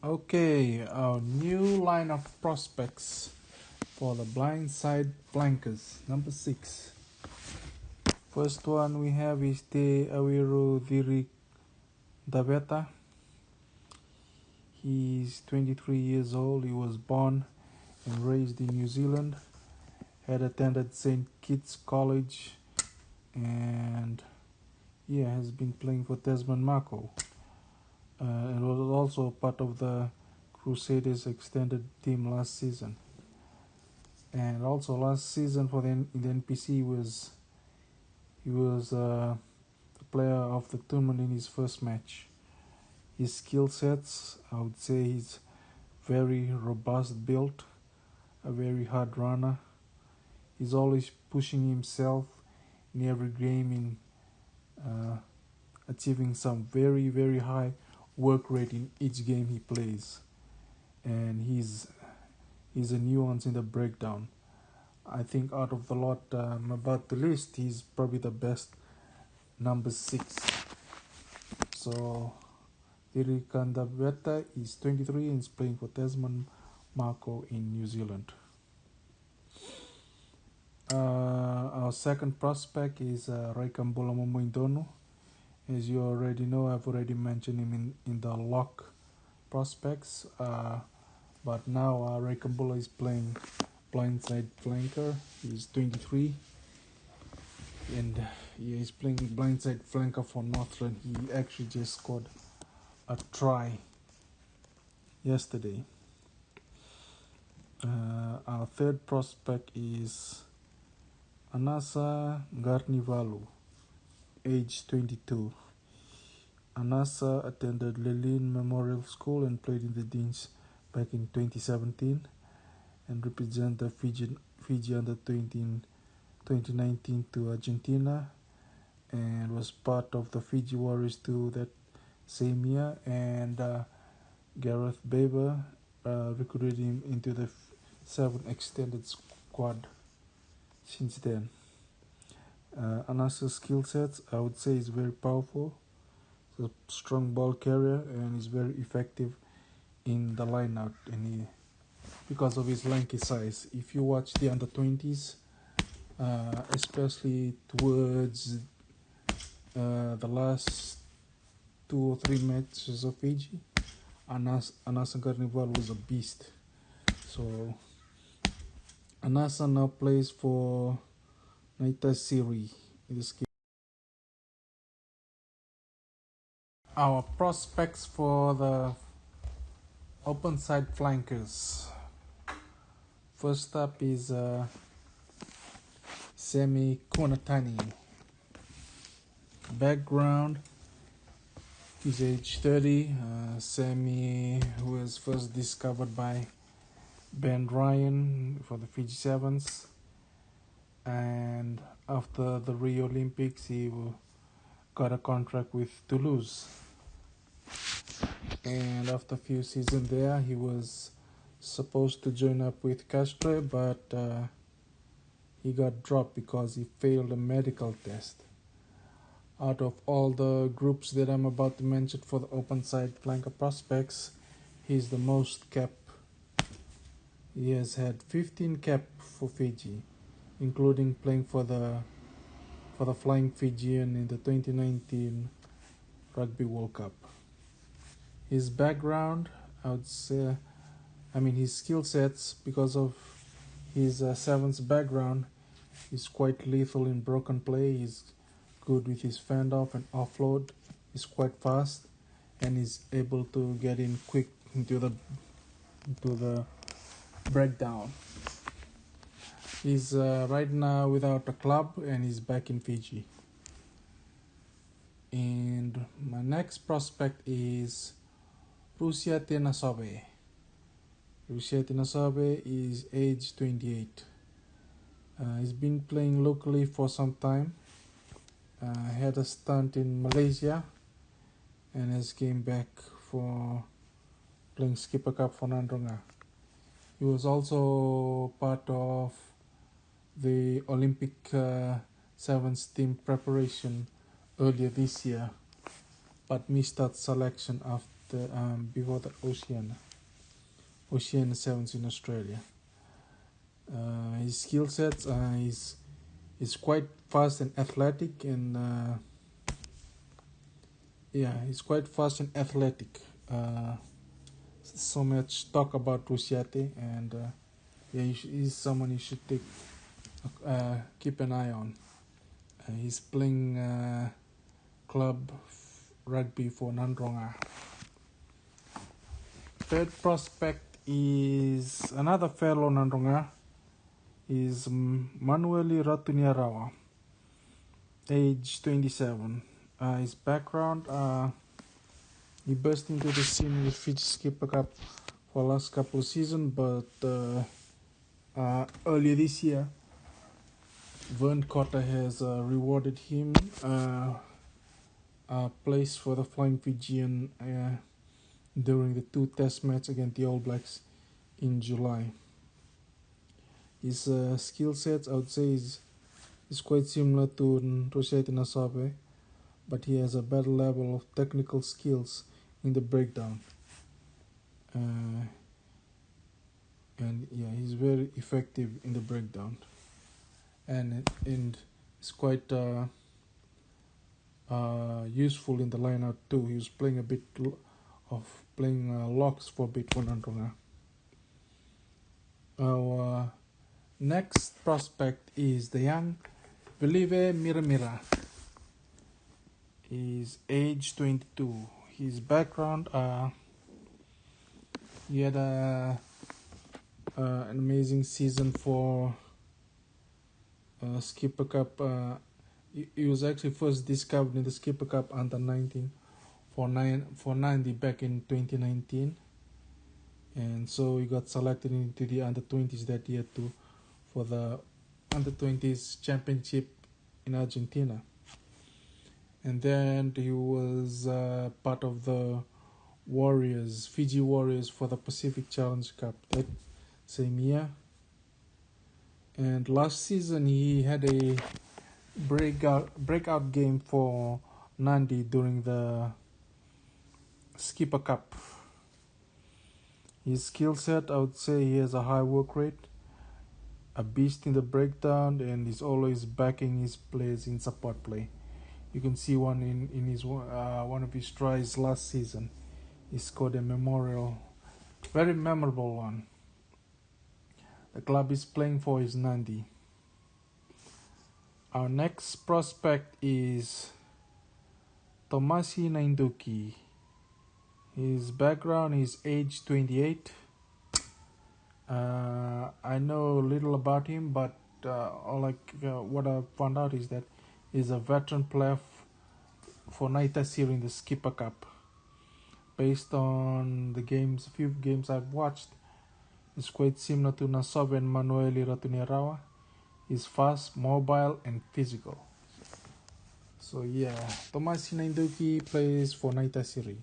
Okay, our new line of prospects for the blindside flankers, number 6. First one we have is Te Awiru Diri Daveta. He's 23 years old. He was born and raised in New Zealand. Had attended St. Kitts College and has been playing for Tasman Mako. And was also part of the Crusaders extended team last season. And also last season for in the NPC he was the player of the tournament in his first match. His skill sets, I would say he's very robust built, a very hard runner. He's always pushing himself in every game in achieving some very, very high work rate in each game he plays. And he's a nuance in the breakdown. I think out of the lot I'm about to list, he's probably the best number 6. So Tirikanda Beta is 23 and is playing for Tasman Mako in New Zealand. Our second prospect is Raikambula Momoindonu. As you already know, I've already mentioned him in the lock prospects. But now Raikambula is playing blindside flanker. He's 23 and he's playing blindside flanker for Northland. He actually just scored a try yesterday. Our third prospect is Anasa Garnivalu, age 22. Anasa attended Lilin Memorial School and played in the Deans back in 2017 and represented the Fiji under 20 in 2019 to Argentina and was part of the Fiji Warriors too that same year. And Gareth Baber recruited him into the 7 extended squad since then. Anasa's skill sets, I would say, is very powerful. He's a strong ball carrier and is very effective in the line-out, and because of his lanky size. If you watch the under-20s, especially towards the last 2 or 3 matches of Fiji, Anasa Carnival was a beast. So Anasa now plays for Naita Siri in this game. Our prospects for the open side flankers. First up is Semi Konatani. Background, he's age 30. Semi was first discovered by Ben Ryan for the Fiji Sevens, and after the Rio Olympics he got a contract with Toulouse, and after a few seasons there he was supposed to join up with Castro, but he got dropped because he failed a medical test. Out of all the groups that I'm about to mention for the open side flanker prospects, he's the most cap. He has had 15 cap for Fiji, including playing for the Flying Fijian in the 2019 Rugby World Cup. His background, I would say, his skill sets, because of his sevens background, is quite lethal in broken play. He's good with his fend off and offload. He's quite fast and is able to get in quick into the breakdown. He's right now without a club and he's back in Fiji. And my next prospect is Rusia Tenasobe. Rusia Tenasobe is age 28. He's been playing locally for some time. Had a stunt in Malaysia and has came back for playing Skipper Cup for Nandronga. He was also part of the Olympic Sevens team preparation earlier this year, but missed that selection the before the Oceania Sevens in Australia. His skill sets is quite fast and athletic, and he's quite fast and athletic. So much talk about Rusiate, and he's someone you should keep an eye on. He's playing club rugby for Nandronga. Third prospect is another fellow Nandronga. Is Manueli Ratuniarawa, age 27. His background, he burst into the scene with Fiji Skipper Cup for the last couple of seasons, but earlier this year, Vern Cotter has rewarded him a place for the Flying Fijian during the 2 test matches against the All Blacks in July. His skill sets, I would say, is quite similar to Roshete Nasabe, but he has a better level of technical skills in the breakdown. And he's very effective in the breakdown. And it's quite useful in the line-out too. He was playing a bit of locks for a bit for Nandronga. Our next prospect is the young Vilive Miramira. He's age 22. His background, he had an amazing season for Skipper Cup. He was actually first discovered in the Skipper Cup under 19 for 90 back in 2019, and so he got selected into the under 20s that year too for the under 20s championship in Argentina. And then he was part of the Fiji Warriors for the Pacific Challenge Cup that same year. And last season he had a breakout game for Nandi during the Skipper Cup. His skill set, I would say, he has a high work rate, a beast in the breakdown, and he's always backing his players in support play. You can see one in his one of his tries last season. He scored a very memorable one. The club is playing for is Nandi. Our next prospect is Tomasi Nainduki. His background is age 28. I know little about him, but what I found out is that he's a veteran player for Naitasiri in the Skipper Cup. Based on the few games I've watched, it's quite similar to Nasobe and Manueli Ratuniarawa. He's fast, mobile, and physical. So Tomasi Nainduki plays for Naitasiri.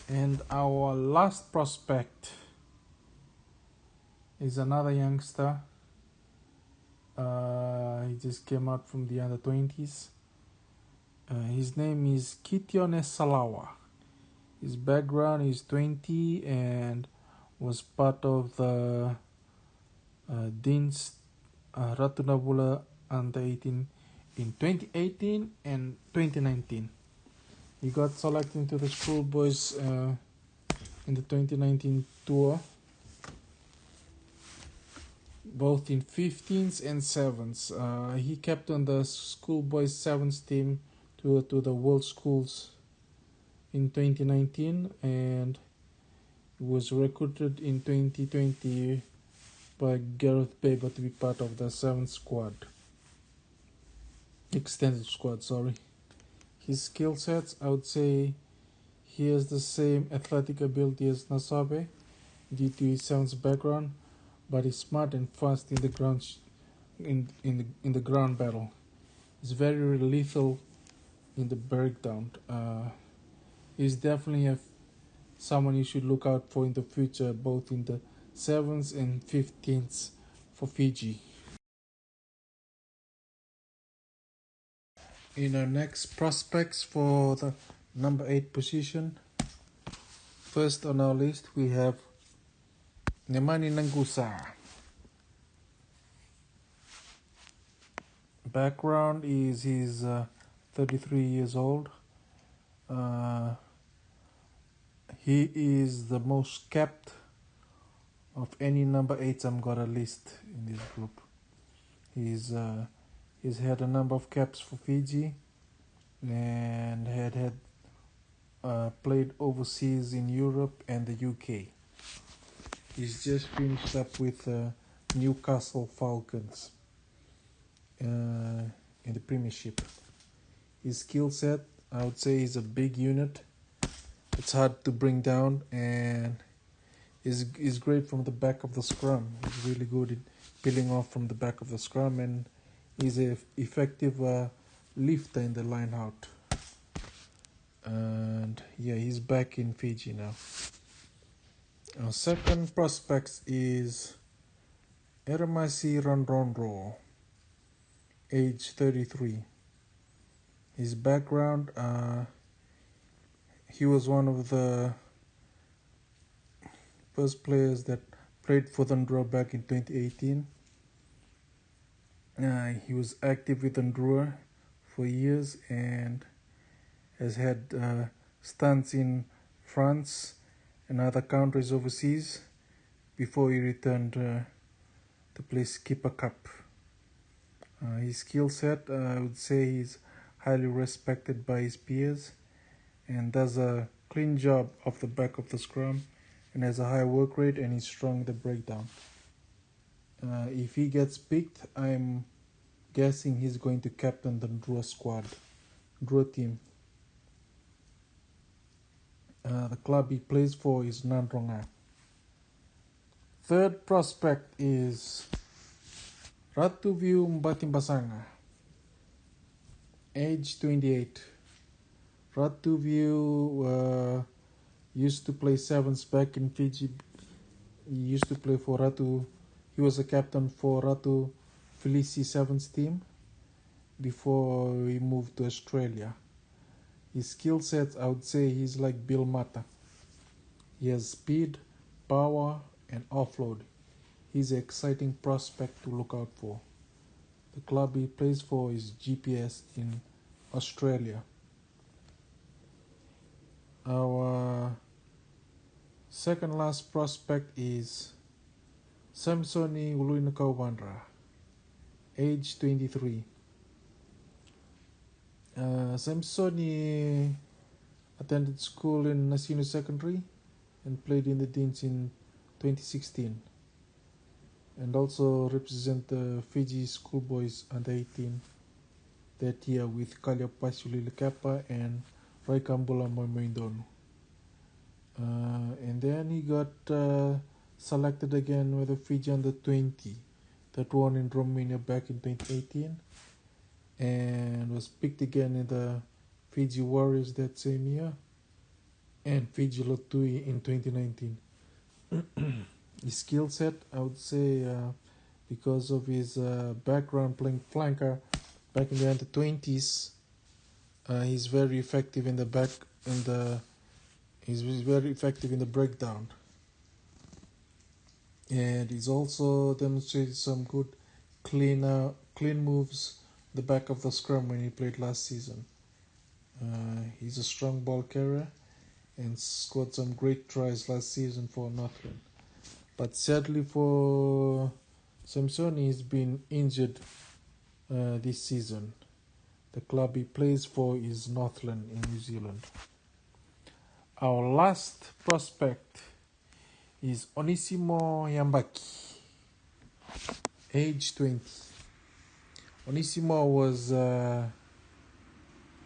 And our last prospect is another youngster. He just came out from the under 20s. His name is Kitione Salawa. His background is 20 and was part of the Dean's Ratunabula under 18 in 2018 and 2019. He got selected into the schoolboys in the 2019 tour, both in 15s and 7s. He captained the schoolboys 7s team to the World Schools in 2019 and was recruited in 2020 by Gareth Baber to be part of the 7th squad. Extended squad, sorry. His skill sets, I would say he has the same athletic ability as Nasabe due to his 7's background, but he's smart and fast in the ground in the ground battle. He's very lethal in the breakdown. He's definitely someone you should look out for in the future, both in the 7s and 15s for Fiji. In our next prospects for the Number 8 position. First on our list we have Nemani Nangusa. Background is he's 33 years old. He is the most capped of any number 8s I'm gonna list in this group. He's had a number of caps for Fiji and had played overseas in Europe and the UK. He's just finished up with Newcastle Falcons in the Premiership. His skill set, I would say, is a big unit. It's hard to bring down and is great from the back of the scrum. He's really good at peeling off from the back of the scrum, and he's an effective lifter in the line out. And yeah, he's back in Fiji now. Our second prospect is Ermasi Randronro, age 33. His background, he was one of the first players that played for Drua back in 2018. He was active with Drua for years and has had stunts in France and other countries overseas before he returned to play Skipper Cup. His skill set, I would say, he's highly respected by his peers and does a clean job off the back of the scrum and has a high work rate, and he's strong in the breakdown. If he gets picked, I'm guessing he's going to captain the Drua squad, Drua team. The club he plays for is Nandronga. Third prospect is Ratuviu Mbatimbasanga, age 28. Ratuviu used to play sevens back in Fiji. He used to play for Ratu. He was a captain for Ratu Felici sevens team before he moved to Australia. His skill sets, I would say, he's like Bill Mata. He has speed, power, and offload. He's an exciting prospect to look out for. The club he plays for is GPS in Australia. Our second last prospect is Samsoni Uluinakauwandra, age 23. Samsoni attended school in Nasino Secondary and played in the Deans in 2016, and also represent the Fiji schoolboys under 18 that year with Kalya Pasulilekapa and Raikambula Moimoindonu. And then he got selected again with the Fiji under 20 that won in Romania back in 2018, and was picked again in the Fiji Warriors that same year and Fiji Lotui in 2019. His skill set, I would say, because of his background playing flanker back in the under 20s, he's very effective in the back he's very effective in the breakdown, and he's also demonstrated some good clean moves the back of the scrum when he played last season. He's a strong ball carrier and scored some great tries last season for Northland. But sadly for Samsoni, he's been injured this season. The club he plays for is Northland in New Zealand. Our last prospect is Onisimo Yambaki, age 20. Onisimo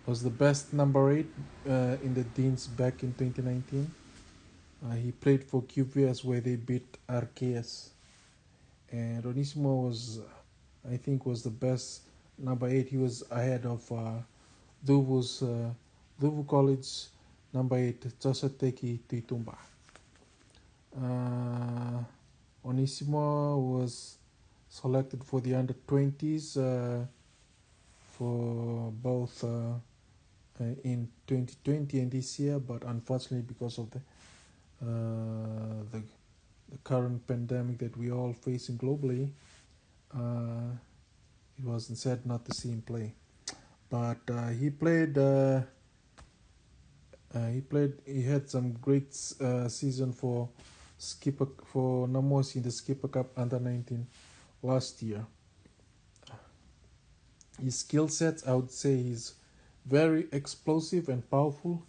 was the best number 8 in the Deans back in 2019. He played for QPS where they beat RKS. And Onisimo I think was the best number 8. He was ahead of Duvu College number 8, Josateki Tuitumba. Onisimo was selected for the under 20s for both in 2020 and this year, but unfortunately because of the current pandemic that we all facing globally, it was sad not to see him play. But he played. He had some great season for Namosi in the Skipper Cup under 19 last year. His skill sets, I would say, he's very explosive and powerful.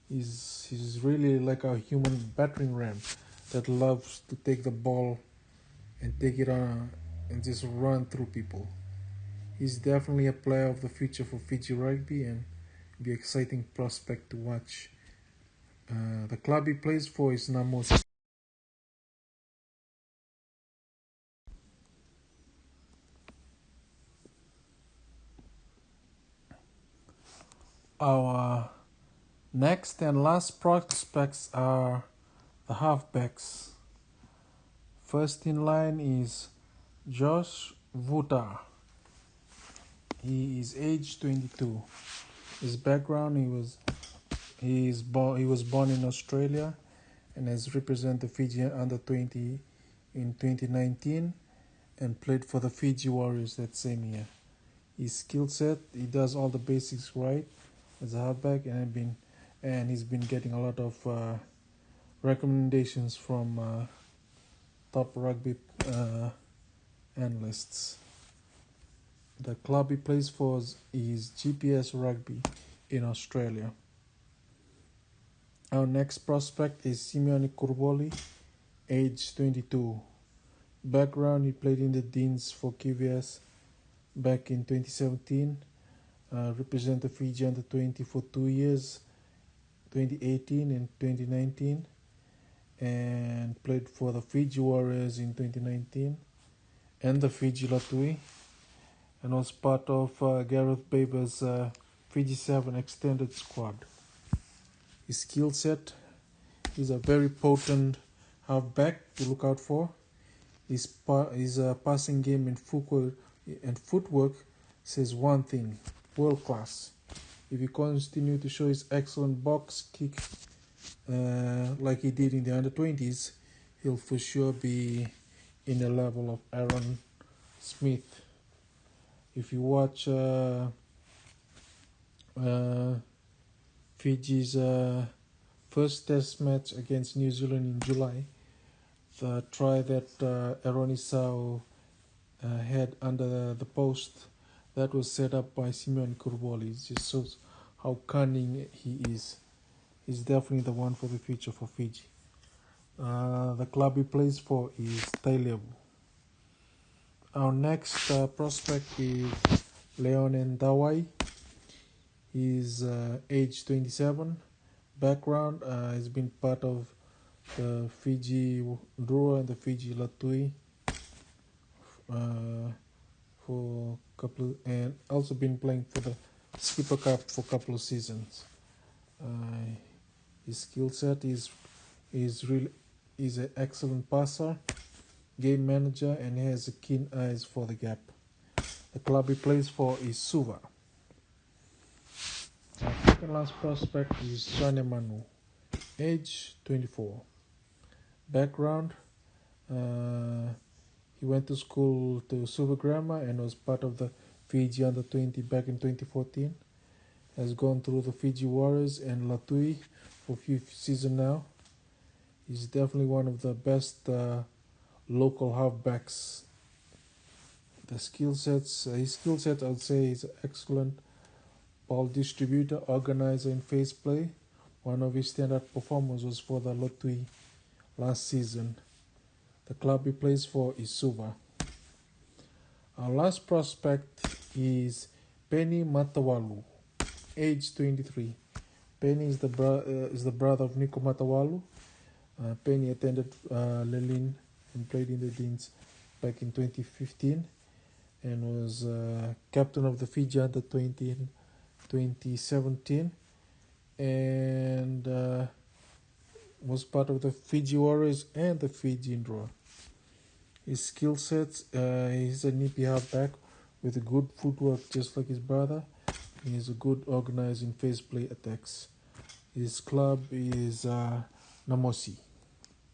He's really like a human battering ram that loves to take the ball and take it on and just run through people. He's definitely a player of the future for Fiji rugby and be exciting prospect to watch. The club he plays for is Namosi. Our next and last prospects are the halfbacks. First in line is Josh Vuta. He is age 22. His background: he was born in Australia and has represented Fiji under 20 in 2019 and played for the Fiji Warriors that same year. His skill set: he does all the basics right as a halfback, and he's been getting a lot of recommendations from top rugby analysts. The club he plays for is GPS Rugby in Australia. Our next prospect is Simeone Kurboli, age 22. Background: he played in the Deans for KVS back in 2017, represented Fiji under 20 for 2 years, 2018 and 2019, and played for the Fiji Warriors in 2019 and the Fiji Latui, and was part of Gareth Baber's Fiji 7 extended squad. His skill set: he's a very potent halfback to look out for. His passing game and footwork says one thing: world class. If he continues to show his excellent box kick like he did in the under-20s, he'll for sure be in the level of Aaron Smith. If you watch Fiji's first test match against New Zealand in July, the try that Aaron Isao had under the post, that was set up by Simeone Kurboli. It just shows how cunning he is. He's definitely the one for the future for Fiji. The club he plays for is Tailevu. Our next prospect is Leon Ndawai. He's age 27. Background: he's been part of the Fiji Drua and the Fiji Latui for a couple, and also been playing for the Skipper Cup for a couple of seasons. His skill set is an excellent passer, game manager, and has a keen eyes for the gap. The club he plays for is Suva. Our second last prospect is Shane Manu, age 24. Background: he went to school to Suva Grammar and was part of the Fiji under 20 back in 2014. Has gone through the Fiji Warriors and Latui for a few seasons now. He's definitely one of the best local halfbacks. His skill set, I would say, is excellent ball distributor, organizer in phase play. One of his standout performers was for the Latui last season. The club he plays for is Suva. Our last prospect is Penny Matawalu, age 23. Penny is the brother of Nico Matawalu. Penny attended Lelin and played in the Deans back in 2015 and was captain of the Fiji under 20 in 2017 and was part of the Fiji Warriors and the Fiji Drua. His skill sets: he's a nippy halfback with a good footwork just like his brother, He is good organizing phase play attacks. His club is Namosi.